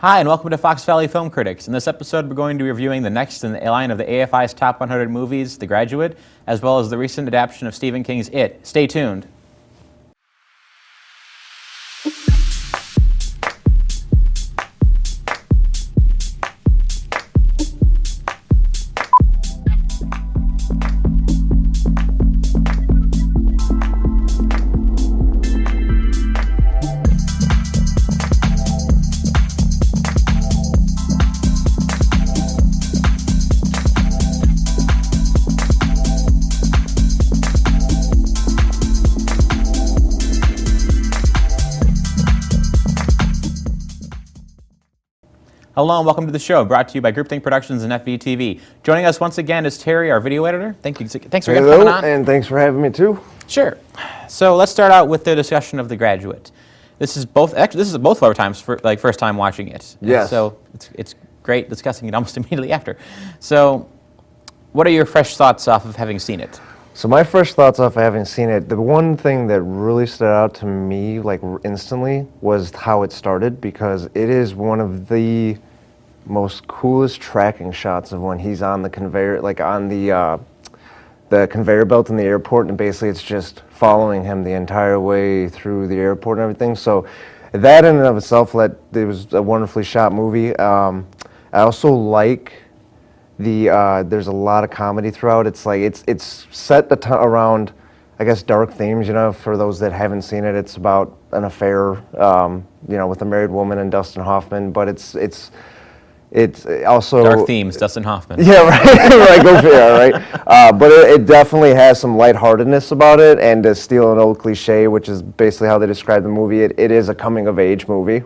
Hi, and welcome to Fox Valley Film Critics. In this episode, we're going to be reviewing the next in the line of the AFI's Top 100 movies, The Graduate, as well as the recent adaptation of Stephen King's It. Stay tuned. Hello and welcome to the show, brought to you by Groupthink Productions and FVTV. Joining us once again is Terry, our video editor. Thanks for coming on. And thanks for having me too. Sure. So let's start out with the discussion of The Graduate. This is both of our times first time watching it. Yes. So it's great discussing it almost immediately after. So, what are your fresh thoughts off of having seen it? So my fresh thoughts off of having seen it, the one thing that really stood out to me instantly was how it started, because it is one of the most coolest tracking shots of when he's on the conveyor, on the conveyor belt in the airport, and basically it's just following him the entire way through the airport and everything. So that in and of itself, it was a wonderfully shot movie. I also like there's a lot of comedy throughout. It's set around, I guess, dark themes. For those that haven't seen it, it's about an affair, with a married woman and Dustin Hoffman. But it's also dark themes, Dustin Hoffman. Yeah, right. Right, go figure, right? But it definitely has some lightheartedness about it, and to steal an old cliche, which is basically how they describe the movie, it is a coming-of-age movie.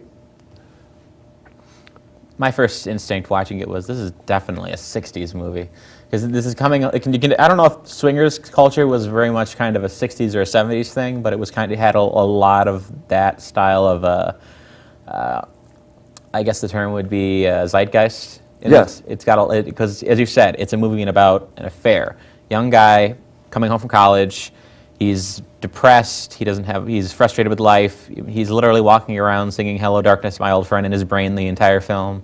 My first instinct watching it was, this is definitely a 60s movie. Because this is coming, I don't know if swingers culture was very much kind of a 60s or a 70s thing, but it was kind of had a lot of that style of, I guess the term would be zeitgeist. Yes. It's got, because as you said, it's a movie about an affair. Young guy coming home from college, he's depressed, he's frustrated with life, he's literally walking around singing "Hello Darkness, My Old Friend" in his brain the entire film,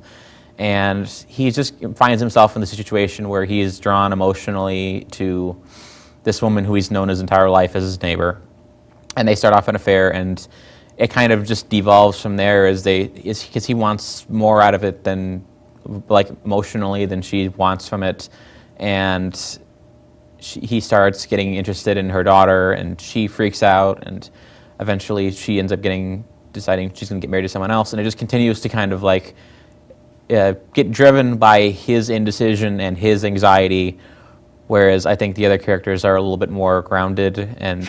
and he just finds himself in the situation where he is drawn emotionally to this woman who he's known his entire life as his neighbor, and they start off an affair, and it kind of just devolves from there because he wants more out of it than, emotionally, than she wants from it, and he starts getting interested in her daughter, and she freaks out, and eventually she ends up deciding she's going to get married to someone else, and it just continues to kind of get driven by his indecision and his anxiety, whereas I think the other characters are a little bit more grounded and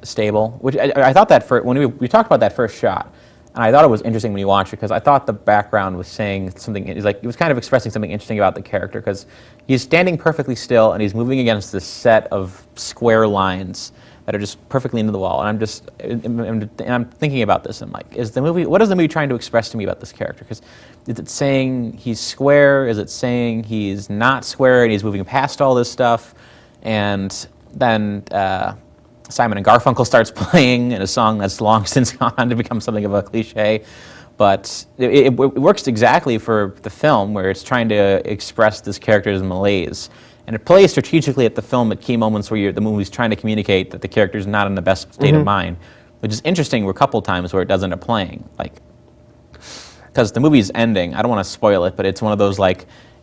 stable. Which I thought that when we talked about that first shot, and I thought it was interesting when you watched it, because I thought the background was saying something, it was kind of expressing something interesting about the character, because he's standing perfectly still and he's moving against this set of square lines that are just perfectly into the wall. And I'm thinking about this, and what is the movie trying to express to me about this character? Because is it saying he's square? Is it saying he's not square and he's moving past all this stuff? And then Simon and Garfunkel starts playing in a song that's long since gone on to become something of a cliche, but it works exactly for the film, where it's trying to express this character's malaise, and it plays strategically at the film at key moments where the movie's trying to communicate that the character's not in the best state of mind, which is interesting. A couple times where it does end up playing, because the movie's ending, I don't want to spoil it, but it's one of those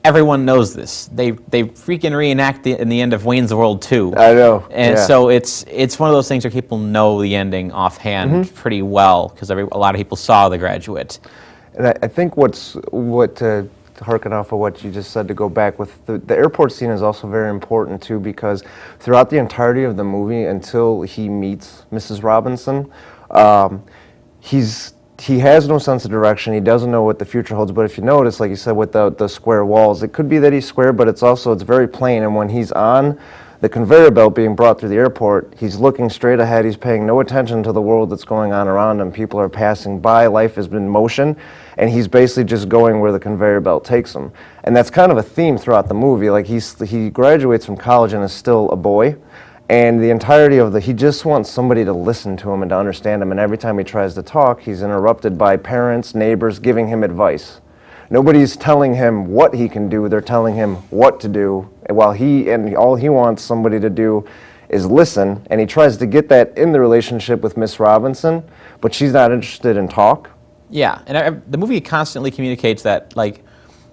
everyone knows this. They freaking reenact in the end of Wayne's World 2. I know. And so it's one of those things where people know the ending offhand pretty well, because a lot of people saw The Graduate. And I think to harken off of what you just said, to go back with the airport scene is also very important too, because throughout the entirety of the movie, until he meets Mrs. Robinson, he has no sense of direction. He doesn't know what the future holds. But if you notice, like you said, with the square walls, it could be that he's square, but it's very plain. And when he's on the conveyor belt being brought through the airport, he's looking straight ahead. He's paying no attention to the world that's going on around him. People are passing by. Life has been in motion. And he's basically just going where the conveyor belt takes him. And that's kind of a theme throughout the movie. He graduates from college and is still a boy. And the entirety of he just wants somebody to listen to him and to understand him. And every time he tries to talk, he's interrupted by parents, neighbors giving him advice. Nobody's telling him what he can do. They're telling him what to do. While all he wants somebody to do is listen. And he tries to get that in the relationship with Miss Robinson, but she's not interested in talk. Yeah, and the movie constantly communicates that, like,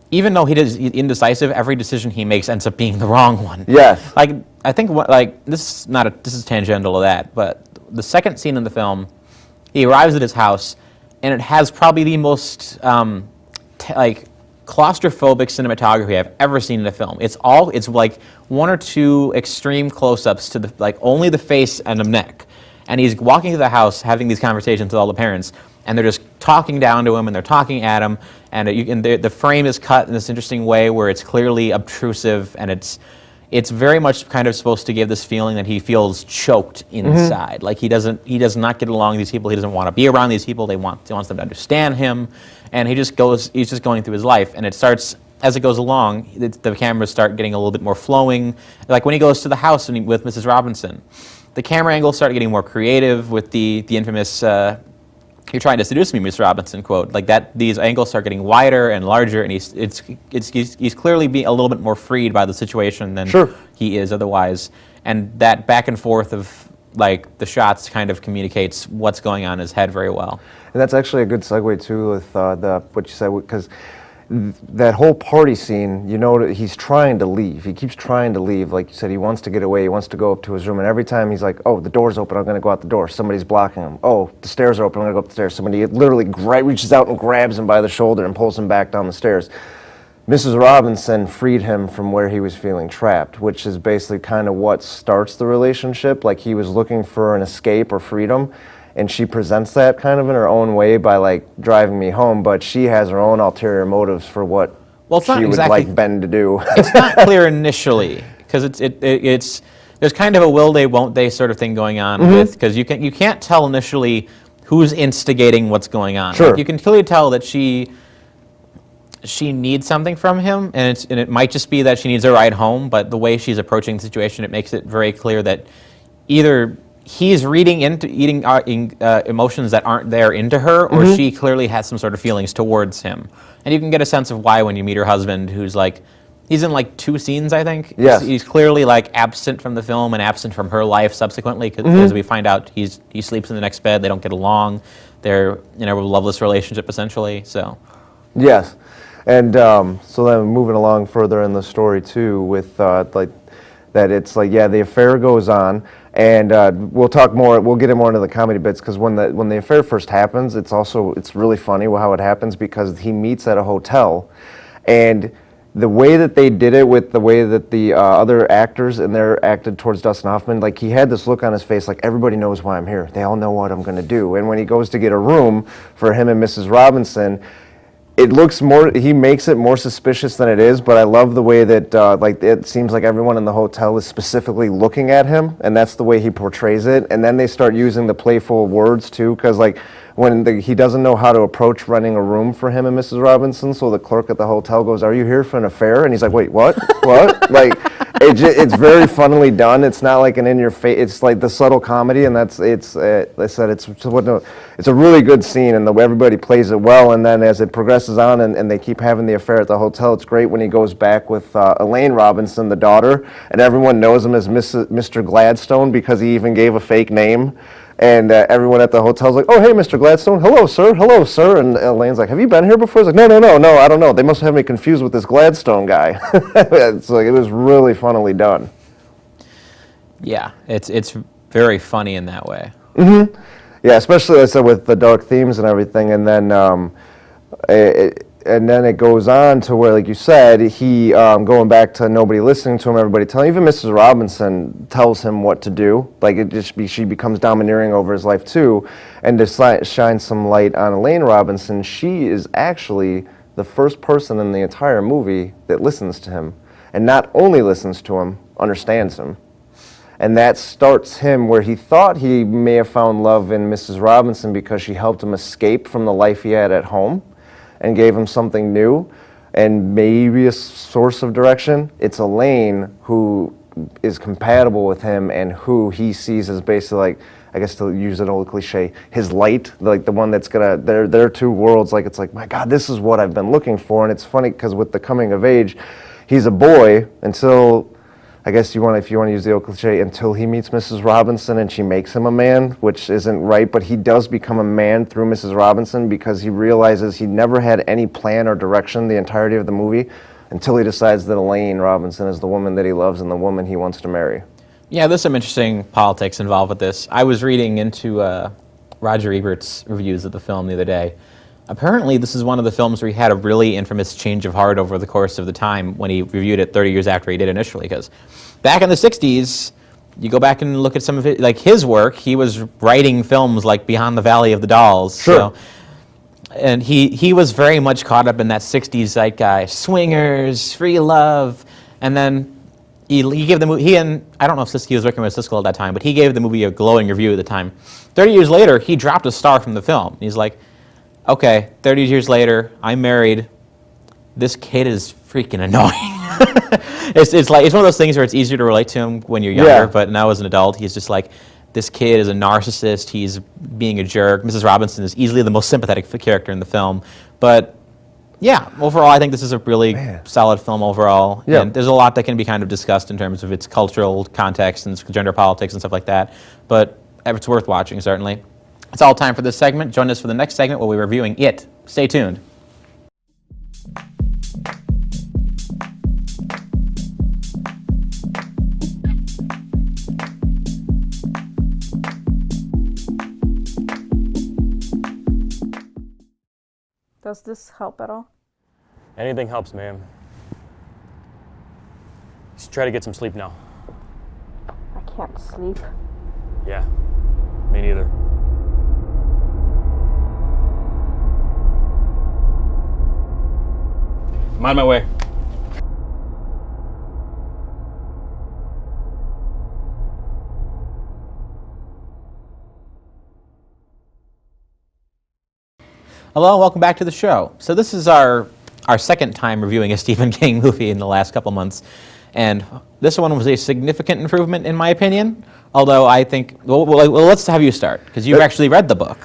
even though he's indecisive, every decision he makes ends up being the wrong one. Yes. Like, I think this is tangential to that, but the second scene in the film, he arrives at his house, and it has probably the most claustrophobic cinematography I've ever seen in a film. It's like one or two extreme close-ups to only the face and the neck, and he's walking through the house having these conversations with all the parents. And they're just talking down to him, and they're talking at him, and the frame is cut in this interesting way where it's clearly obtrusive, and it's very much kind of supposed to give this feeling that he feels choked inside. Like he does not get along with these people. He doesn't want to be around these people. He wants them to understand him, and he's just going through his life. And it starts, as it goes along, the cameras start getting a little bit more flowing. Like when he goes to the house with Mrs. Robinson, the camera angles start getting more creative with the infamous. You're trying to seduce me, Miss Robinson quote. Like that, these angles start getting wider and larger, and he's clearly being a little bit more freed by the situation than he is otherwise. And that back and forth of the shots kind of communicates what's going on in his head very well. And that's actually a good segue too with what you said, because that whole party scene, he's trying to leave. He keeps trying to leave. Like you said, he wants to get away. He wants to go up to his room. And every time he's like, oh, the door's open, I'm going to go out the door. Somebody's blocking him. Oh, the stairs are open, I'm going to go up the stairs. Somebody literally reaches out and grabs him by the shoulder and pulls him back down the stairs. Mrs. Robinson freed him from where he was feeling trapped, which is basically kind of what starts the relationship. Like he was looking for an escape or freedom. And she presents that kind of in her own way by driving me home, but she has her own ulterior motives for what she would like Ben to do. It's not clear initially because it's there's kind of a will they won't they sort of thing going on with, because you can't tell initially who's instigating what's going on. Sure. You can clearly tell that she needs something from him, and it might just be that she needs a ride home. But the way she's approaching the situation, it makes it very clear that either he's reading into emotions that aren't there into her, or she clearly has some sort of feelings towards him. And you can get a sense of why when you meet her husband, who's he's in 2 scenes, I think. Yes. He's clearly absent from the film and absent from her life subsequently, because as we find out, he sleeps in the next bed. They don't get along. They're in a loveless relationship essentially. So. Yes, and so then moving along further in the story too, with that it's the affair goes on. And we'll talk more. We'll get more into the comedy bits, because when the affair first happens, it's really funny how it happens, because he meets at a hotel, and the way that they did it with the way that the other actors in there acted towards Dustin Hoffman, he had this look on his face like everybody knows why I'm here. They all know what I'm going to do. And when he goes to get a room for him and Mrs. Robinson, he makes it more suspicious than it is, but I love the way that it seems like everyone in the hotel is specifically looking at him, and that's the way he portrays it. And then they start using the playful words too, because when he doesn't know how to approach renting a room for him and Mrs. Robinson, so the clerk at the hotel goes, "Are you here for an affair?" And he's like, "Wait, what? What?" It's very funnily done. It's not an in-your-face. It's the subtle comedy, and it's a really good scene, and everybody plays it well. And then as it progresses on, and they keep having the affair at the hotel, it's great when he goes back with Elaine Robinson, the daughter, and everyone knows him as Mr. Gladstone, because he even gave a fake name. And everyone at the hotel's like, "Oh, hey, Mr. Gladstone, hello, sir," and Elaine's like, "Have you been here before?" He's like, No, I don't know. They must have me confused with this Gladstone guy." It was really funnily done. Yeah, it's very funny in that way. Mm-hmm. Yeah, especially, like I said, with the dark themes and everything, and then it goes on to where, like you said, he going back to nobody listening to him, everybody telling. Even Mrs. Robinson tells him what to do. She becomes domineering over his life too. And to shine some light on Elaine Robinson, she is actually the first person in the entire movie that listens to him, and not only listens to him, understands him. And that starts him where he thought he may have found love in Mrs. Robinson because she helped him escape from the life he had at home and gave him something new and maybe a source of direction. It's Elaine who is compatible with him and who he sees as basically like, I guess to use an old cliche, his light, like the one that's gonna, their two worlds, like it's like, my God, this is what I've been looking for. And it's funny because with the coming of age, he's a boy until, I guess if you want to use the old cliche, until he meets Mrs. Robinson and she makes him a man, which isn't right, but he does become a man through Mrs. Robinson because he realizes he never had any plan or direction the entirety of the movie until he decides that Elaine Robinson is the woman that he loves and the woman he wants to marry. Yeah, there's some interesting politics involved with this. I was reading into Roger Ebert's reviews of the film the other day. Apparently, this is one of the films where he had a really infamous change of heart over the course of the time when he reviewed it 30 years after he did initially. Because back in the 60s, you go back and look at some of it, like his work, he was writing films like Beyond the Valley of the Dolls. Sure. So, and he was very much caught up in that 60s zeitgeist, swingers, free love, and then he gave the movie, he and, I don't know if he was working with Siskel at that time, but he gave the movie a glowing review at the time. 30 years later, he dropped a star from the film. He's like, okay, 30 years later, I'm married. This kid is freaking annoying. It's one of those things where it's easier to relate to him when you're younger, but now as an adult, he's just like, this kid is a narcissist. He's being a jerk. Mrs. Robinson is easily the most sympathetic character in the film. But yeah, overall, I think this is a really solid film overall. Yeah. And there's a lot that can be kind of discussed in terms of its cultural context and gender politics and stuff like that. But it's worth watching, certainly. It's all time for this segment. Join us for the next segment where we're reviewing It. Stay tuned. Does this help at all? Anything helps, ma'am. Just try to get some sleep now. I can't sleep. Yeah, me neither. I'm on my way. Hello, welcome back to the show. So this is our second time reviewing a Stephen King movie in the last couple months. And this one was a significant improvement in my opinion. Although I think, well let's have you start, because you've actually read the book.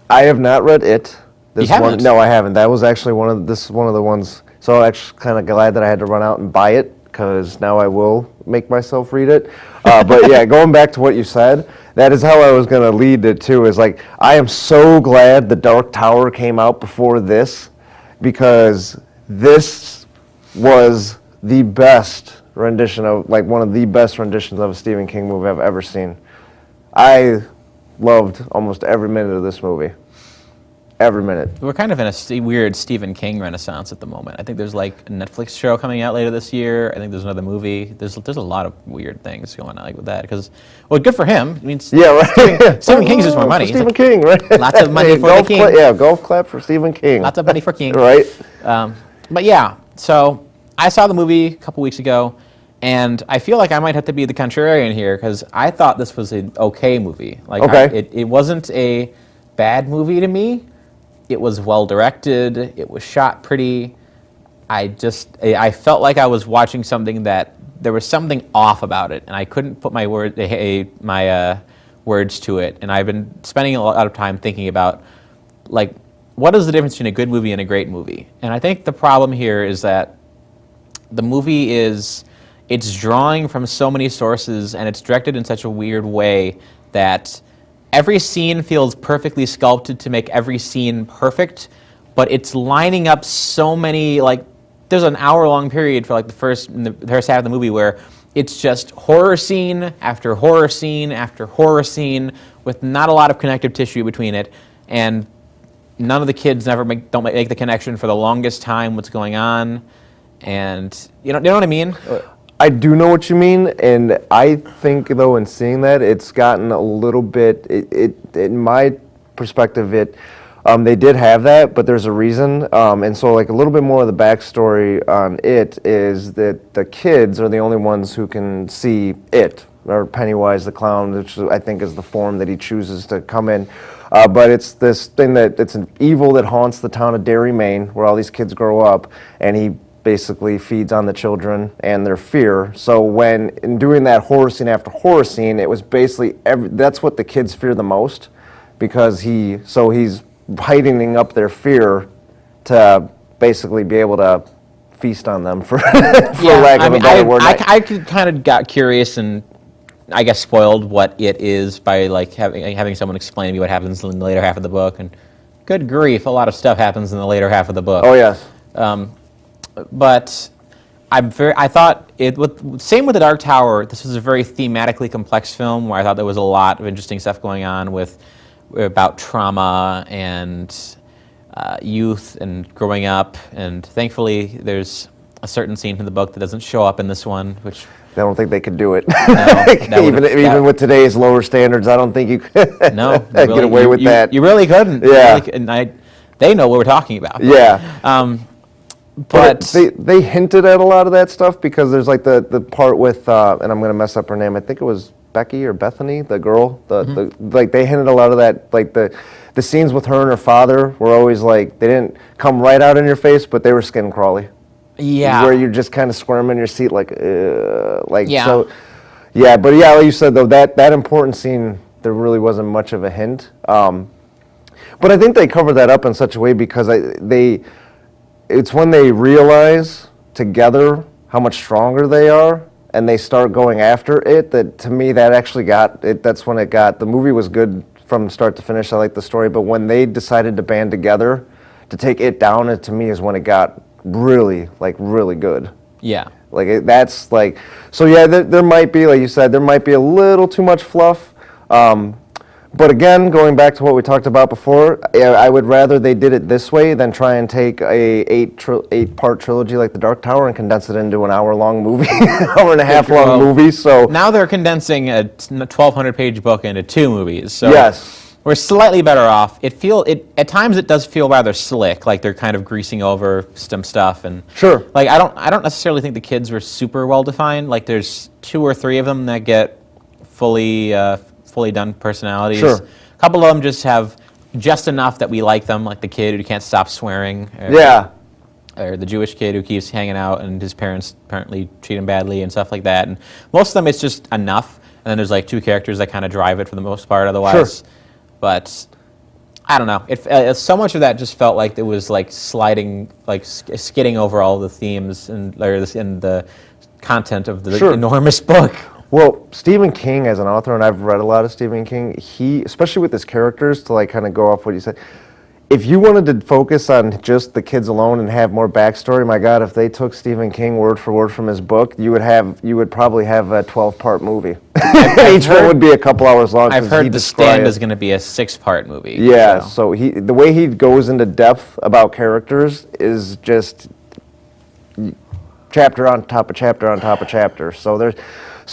I have not read it. You haven't? No, I haven't. That was actually one of the ones, so I'm actually kind of glad that I had to run out and buy it, because now I will make myself read it. But yeah, going back to what you said, that is how I was going to lead it too, is like, I am so glad The Dark Tower came out before this, because this was the best rendition of, like one of the best renditions of a Stephen King movie I've ever seen. I loved almost every minute of this movie. Every minute. We're kind of in a weird Stephen King renaissance at the moment. I think there's like a Netflix show coming out later this year. I think there's another movie. There's a lot of weird things going on like with that. Because, well, good for him. I mean, Yeah, right. Stephen King's just more money. For Stephen like, King, right? Lots of money for the King. Yeah, golf clap for Stephen King. Lots of money for King. Right. But yeah, so I saw the movie a couple weeks ago, and I feel like I might have to be the contrarian here, because I thought this was an okay movie. Like, Okay. It wasn't a bad movie to me. It was well directed. It was shot pretty. I felt like I was watching something that there was something off about it, and I couldn't put my words to it. And I've been spending a lot of time thinking about, like, what is the difference between a good movie and a great movie? And I think the problem here is that the movie it's drawing from so many sources, and it's directed in such a weird way that every scene feels perfectly sculpted to make every scene perfect, but it's lining up so many, like, there's an hour-long period for like the first half of the movie where it's just horror scene after horror scene after horror scene with not a lot of connective tissue between it, and none of the kids don't make the connection for the longest time what's going on, and you know what I mean? I do know what you mean, and I think, though, in seeing that, it's gotten a little bit, in my perspective, they did have that, but there's a reason, and so, like, a little bit more of the backstory on it is that the kids are the only ones who can see it, or Pennywise the clown, which I think is the form that he chooses to come in. But it's this thing that it's an evil that haunts the town of Derry, Maine, where all these kids grow up, and he basically feeds on the children and their fear. So when in doing that horror scene after horror scene, it was basically that's what the kids fear the most, because he's heightening up their fear to basically be able to feast on them, for lack of a better word. I kind of got curious and I guess spoiled what it is by like having someone explain to me what happens in the later half of the book, and good grief, a lot of stuff happens in the later half of the book. Oh yes. But I thought same with The Dark Tower. This was a very thematically complex film where I thought there was a lot of interesting stuff going on about trauma and youth and growing up, and thankfully there's a certain scene in the book that doesn't show up in this one, which I don't think they could do it. No, even with today's lower standards, I don't think you could get away with that. You really couldn't. Yeah. They know what we're talking about. Yeah. But they hinted at a lot of that stuff, because there's like the part with, and I'm going to mess up her name, I think it was Becky or Bethany, the girl. Like they hinted a lot of that, like the scenes with her and her father were always like, they didn't come right out in your face, but they were skin crawly. Yeah. Where you're just kind of squirming in your seat, like. Yeah. So, yeah, but yeah, like you said though, that important scene, there really wasn't much of a hint. But I think they covered that up in such a way because it's when they realize together how much stronger they are, and they start going after it, that to me that actually got it. That's when it got. The movie was good from start to finish. I like the story, but when they decided to band together to take it down, it to me is when it got really good. Yeah. That's like, so yeah, there might be, like you said, there might be a little too much fluff. But again, going back to what we talked about before, I would rather they did it this way than try and take a eight-part trilogy like The Dark Tower and condense it into an hour-long movie, hour and a half long movie. So now they're condensing a 1,200-page book into 2 movies. So yes, we're slightly better off. At times it does feel rather slick, like they're kind of greasing over some stuff, and sure. Like I don't necessarily think the kids were super well defined. Like there's 2 or 3 of them that get fully done personalities. Sure. A couple of them just have just enough that we like them, like the kid who can't stop swearing. Or the Jewish kid who keeps hanging out and his parents apparently treat him badly and stuff like that. And most of them it's just enough. And then there's like 2 characters that kind of drive it for the most part otherwise. Sure. But I don't know. So much of that just felt like it was like sliding, like skidding over all the themes and the content of the enormous book. Well, Stephen King as an author, and I've read a lot of Stephen King, he, especially with his characters, to like kind of go off what you said, if you wanted to focus on just the kids alone and have more backstory, my God, if they took Stephen King word for word from his book, you would probably have a 12-part movie. Each one would be a couple hours long. I've heard The Stand is going to be a 6-part movie. Yeah, so the way he goes into depth about characters is just chapter on top of chapter on top of chapter. So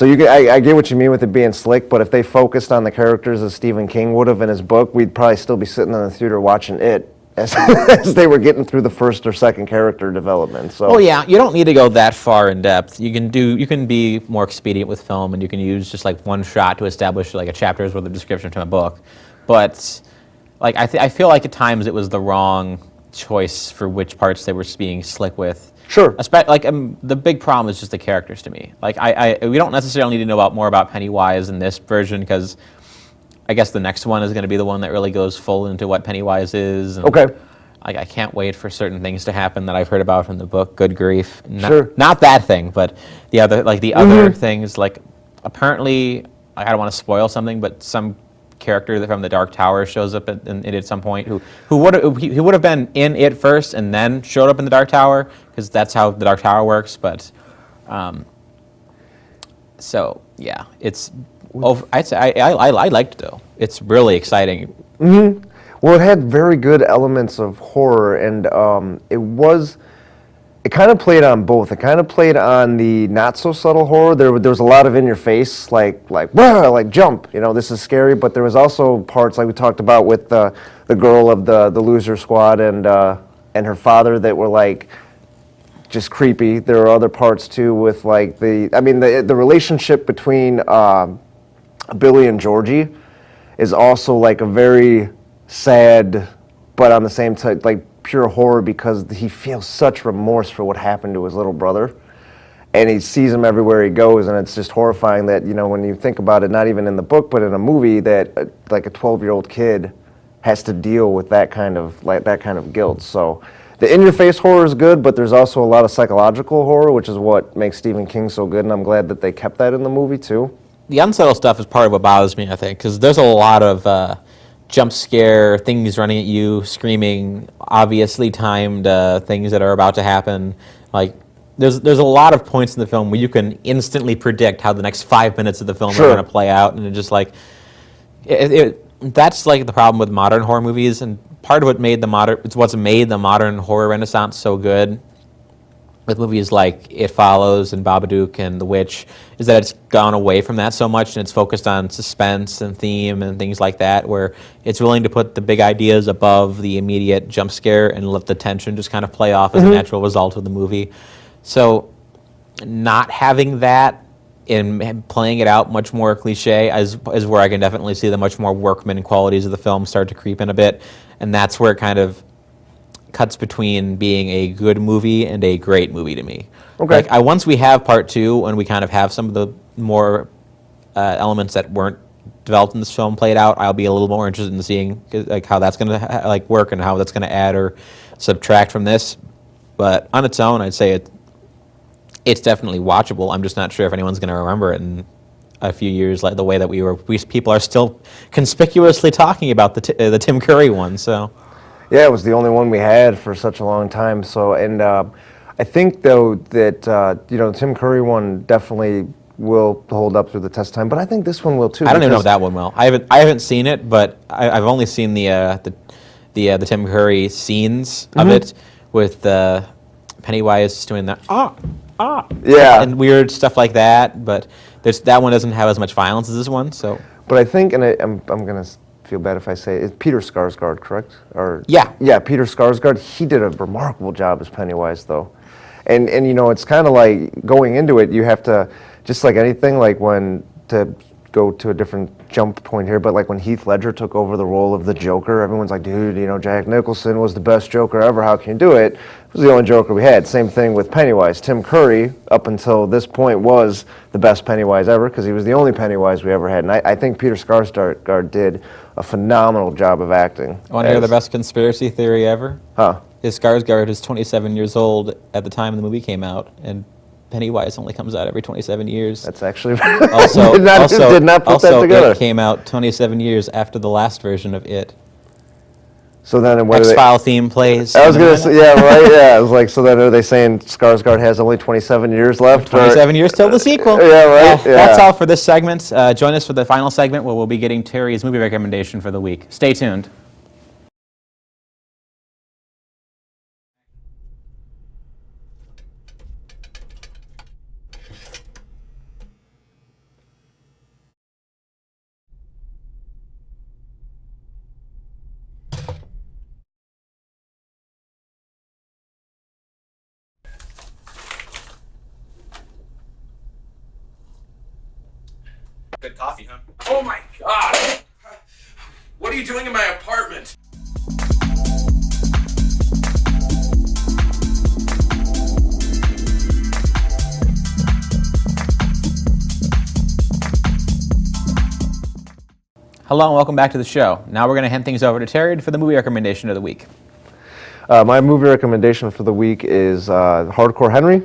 I get what you mean with it being slick, but if they focused on the characters as Stephen King would have in his book, we'd probably still be sitting in the theater watching it as they were getting through the first or second character development. So. Well, yeah, you don't need to go that far in depth. You can be more expedient with film, and you can use just like one shot to establish like a chapter's worth of description from a book. But like I feel like at times it was the wrong choice for which parts they were being slick with. Sure. The big problem is just the characters to me. Like we don't necessarily need to know more about Pennywise in this version, because I guess the next one is going to be the one that really goes full into what Pennywise is. And okay. I can't wait for certain things to happen that I've heard about in the book. Good grief. Sure. Not that thing, but the other things. Like apparently, I don't want to spoil something, but some character from The Dark Tower shows up in it at some point who would have been in it first and then showed up in The Dark Tower, because that's how The Dark Tower works. But so yeah, it's I'd say I liked it though. It's really exciting. Mm-hmm. Well, it had very good elements of horror, and it kind of played on both. It kind of played on the not so subtle horror. There was a lot of in your face, like "Wah!" Like jump, this is scary. But there was also parts like we talked about with the girl of the loser squad and her father that were like just creepy. There were other parts too with like the relationship between Billy and Georgie is also like a very sad, but on the same time like pure horror because he feels such remorse for what happened to his little brother. And he sees him everywhere he goes, and it's just horrifying that, when you think about it, not even in the book, but in a movie, that like a 12-year-old kid has to deal with that kind of guilt. So the in-your-face horror is good, but there's also a lot of psychological horror, which is what makes Stephen King so good, and I'm glad that they kept that in the movie too. The unsettled stuff is part of what bothers me, I think, because there's a lot of jump scare, things running at you, screaming, obviously timed things that are about to happen. Like, there's a lot of points in the film where you can instantly predict how the next 5 minutes of the film are going to play out, and it's just like, that's like the problem with modern horror movies, and part of what's made the modern horror renaissance so good with movies like It Follows and Babadook and The Witch, is that it's gone away from that so much and it's focused on suspense and theme and things like that, where it's willing to put the big ideas above the immediate jump scare and let the tension just kind of play off as a natural result of the movie. So not having that and playing it out much more cliche is where I can definitely see the much more workman qualities of the film start to creep in a bit, and that's where it kind of cuts between being a good movie and a great movie to me. Okay. Like, once we have part two and we kind of have some of the more elements that weren't developed in this film played out, I'll be a little more interested in seeing like how that's going to work and how that's going to add or subtract from this. But on its own, I'd say it's definitely watchable. I'm just not sure if anyone's going to remember it in a few years, like the way that people are still conspicuously talking about the Tim Curry one. So. Yeah, it was the only one we had for such a long time. So, and I think though that the Tim Curry one definitely will hold up through the test of time. But I think this one will too. I don't even know if that one will. I haven't seen it, but I've only seen the Tim Curry scenes of it with Pennywise doing that yeah, and weird stuff like that. But that one doesn't have as much violence as this one. So, but I think, and I'm gonna feel bad if I say it's Peter Skarsgård, correct? Or yeah, Peter Skarsgård. He did a remarkable job as Pennywise, though, and it's kind of like going into it. You have to, just like anything, like when to go to a different jump point here, but like when Heath Ledger took over the role of the Joker, everyone's like, dude, Jack Nicholson was the best Joker ever. How can you do it? It was the only Joker we had. Same thing with Pennywise. Tim Curry, up until this point, was the best Pennywise ever because he was the only Pennywise we ever had. And I think Peter Skarsgård did a phenomenal job of acting. Want to hear the best conspiracy theory ever? Huh? Is Skarsgård is 27 years old at the time the movie came out, and Pennywise only comes out every 27 years. That's actually also did not put that together. It came out 27 years after the last version of It. So then, X-File theme plays. I was gonna say, yeah, right, yeah. I was like, so then are they saying Skarsgård has only 27 years left? 27 years till the sequel. Yeah, right. That's all for this segment. Join us for the final segment where we'll be getting Terry's movie recommendation for the week. Stay tuned. Good coffee, huh? Oh my God! What are you doing in my apartment? Hello and welcome back to the show. Now we're going to hand things over to Terry for the movie recommendation of the week. My movie recommendation for the week is Hardcore Henry.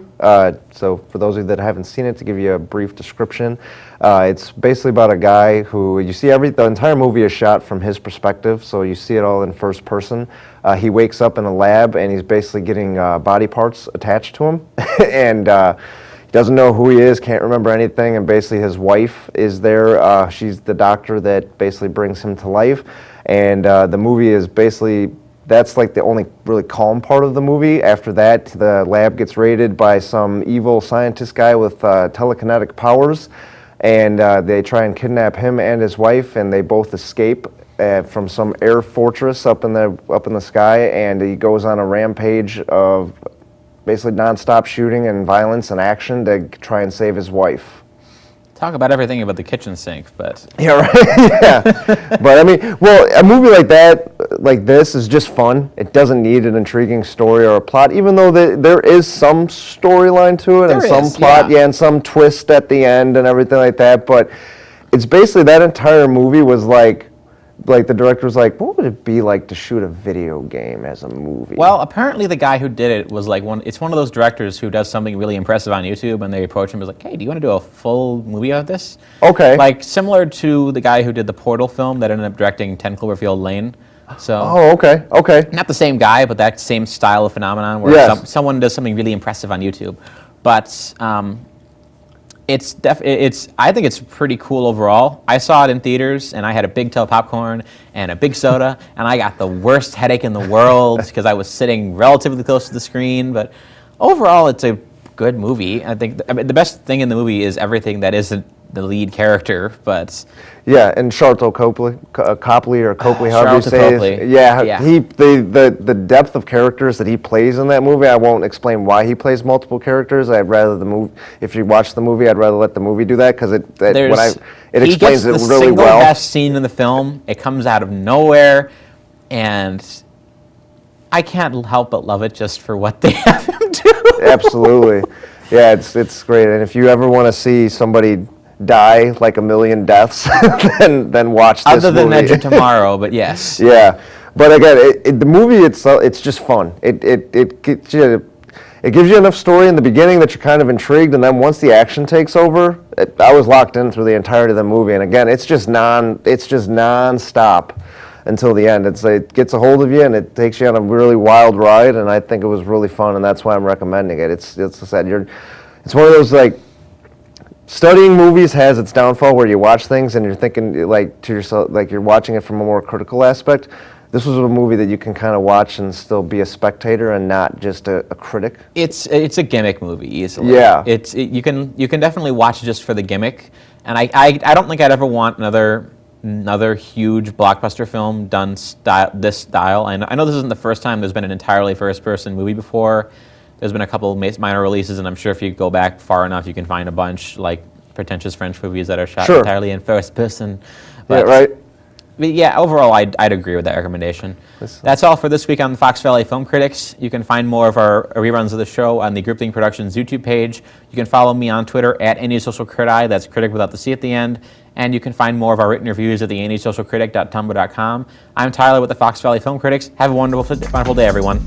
So for those of you that haven't seen it, to give you a brief description, it's basically about a guy who, you see the entire movie is shot from his perspective, so you see it all in first person. He wakes up in a lab and he's basically getting body parts attached to him, and he doesn't know who he is, can't remember anything, and basically his wife is there. She's the doctor that basically brings him to life, and the movie is basically, that's like the only really calm part of the movie. After that, the lab gets raided by some evil scientist guy with telekinetic powers, and they try and kidnap him and his wife, and they both escape from some air fortress up in the sky, and he goes on a rampage of basically nonstop shooting and violence and action to try and save his wife. Talk about everything about the kitchen sink, but Yeah, right. Yeah, but I mean, well, a movie like that, like this, is just fun. It doesn't need an intriguing story or a plot, even though there is some storyline to it and There some is, plot, yeah. and some twist at the end and everything like that. But it's basically that entire movie was like the director was like, what would it be like to shoot a video game as a movie? well, apparently the guy who did it was like it's one of those directors who does something really impressive on YouTube, and they approach him and was like, hey, do you want to do a full movie of this? Okay. Like similar to the guy who did the Portal film that ended up directing 10 Cloverfield Lane. So Oh, okay. not the same guy, but that same style of phenomenon where Yes. someone does something really impressive on YouTube. But I think it's pretty cool overall. I saw it in theaters, and I had a big tub of popcorn and a big soda, and I got the worst headache in the world because I was sitting relatively close to the screen. But overall, it's a good movie. I think the best thing in the movie is everything that isn't the lead character, but Yeah, and Charlton Copley, Copley, however you Charlton say it. Copley. Yeah, Yeah. the depth of characters that he plays in that movie. I won't explain why he plays multiple characters. I'd rather the movie. If you watch the movie, I'd rather let the movie do that because it he explains gets it the really single well. best scene in the film. It comes out of nowhere, and I can't help but love it just for what they have him do. Absolutely, yeah, it's great. And if you ever want to see somebody die like a million deaths, then watch this Other than movie. Edge of Tomorrow, but yes. Yeah, but again, the movie itself, it's just fun. It gives you enough story in the beginning that you're kind of intrigued, and then once the action takes over, I was locked in through the entirety of the movie. And again, it's just non-stop until the end. It gets a hold of you, and it takes you on a really wild ride. And I think it was really fun, and that's why I'm recommending it. It's one of those like. Studying movies has its downfall where you watch things and you're thinking like to yourself, like you're watching it from a more critical aspect. This was a movie that you can kind of watch and still be a spectator and not just a critic. It's a gimmick movie easily. Yeah. You can definitely watch it just for the gimmick, and I don't think I'd ever want another huge blockbuster film done this style. I know this isn't the first time there's been an entirely first-person movie before. There's been a couple minor releases, and I'm sure if you go back far enough, you can find a bunch, like pretentious French movies that are shot Sure. entirely in first person. Yeah, right. But yeah, overall, I'd agree with that recommendation. That's all for this week on the Fox Valley Film Critics. You can find more of our reruns of the show on the Group Think Productions YouTube page. You can follow me on Twitter at AndySocialCriti, that's critic without the C at the end. And you can find more of our written reviews at the AndySocialCritic.tumblr.com. I'm Tyler with the Fox Valley Film Critics. Have a wonderful day, everyone.